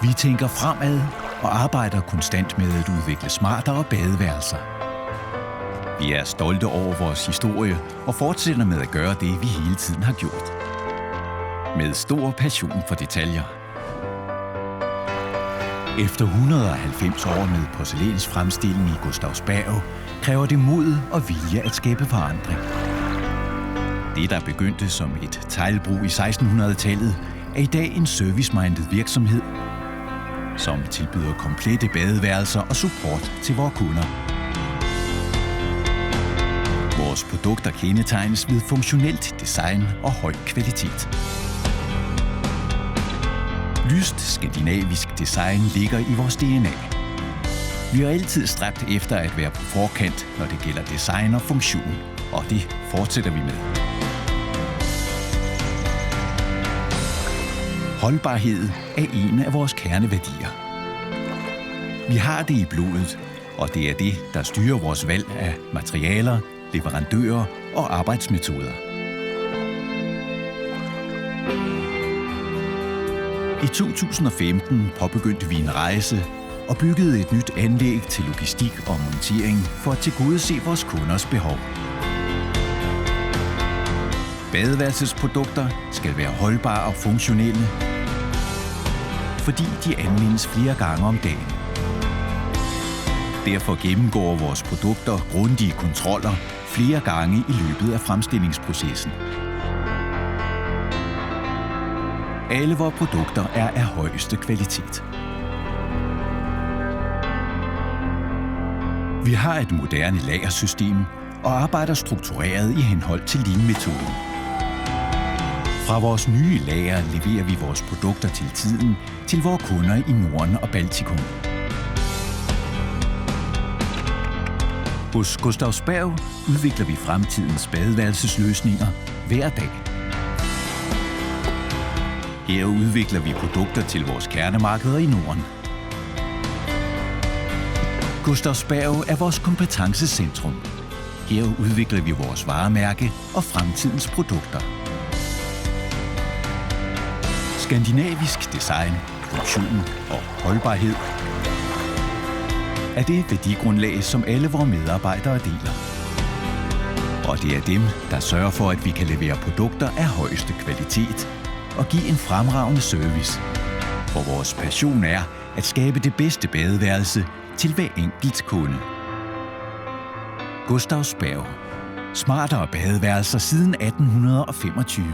Vi tænker fremad og arbejder konstant med at udvikle smartere badeværelser. Vi er stolte over vores historie og fortsætter med at gøre det, vi hele tiden har gjort. Med stor passion for detaljer. Efter 190 år med porcelænsfremstilling i Gustavsberg, kræver det mod og vilje at skabe forandring. Det, der begyndte som et teglbrug i 1600-tallet, er i dag en service-minded virksomhed, som tilbyder komplette badeværelser og support til vores kunder. Vores produkter kendetegnes ved funktionelt design og høj kvalitet. Lyst skandinavisk design ligger i vores DNA. Vi har altid stræbt efter at være på forkant, når det gælder design og funktion, og det fortsætter vi med. Holdbarhed er en af vores kerneværdier. Vi har det i blodet, og det er det, der styrer vores valg af materialer, leverandører og arbejdsmetoder. I 2015 påbegyndte vi en rejse og byggede et nyt anlæg til logistik og montering for at tilgodese vores kunders behov. Badeværelsesprodukter skal være holdbare og funktionelle, fordi de anvendes flere gange om dagen. Derfor gennemgår vores produkter grundige kontroller flere gange i løbet af fremstillingsprocessen. Alle vores produkter er af højeste kvalitet. Vi har et moderne lagersystem og arbejder struktureret i henhold til Lean-metoden. Fra vores nye lager leverer vi vores produkter til tiden til vores kunder i Norden og Baltikum. Hos Gustavsberg udvikler vi fremtidens badeværelsesløsninger hver dag. Her udvikler vi produkter til vores kernemarkeder i Norden. Gustavsberg er vores kompetencecentrum. Her udvikler vi vores varemærke og fremtidens produkter. Skandinavisk design, funktion og holdbarhed er det værdigrundlag, som alle vores medarbejdere deler. Og det er dem, der sørger for, at vi kan levere produkter af højeste kvalitet og give en fremragende service. For vores passion er at skabe det bedste badeværelse til hver enkelt kunde. Gustavsberg. Smartere badeværelser siden 1825.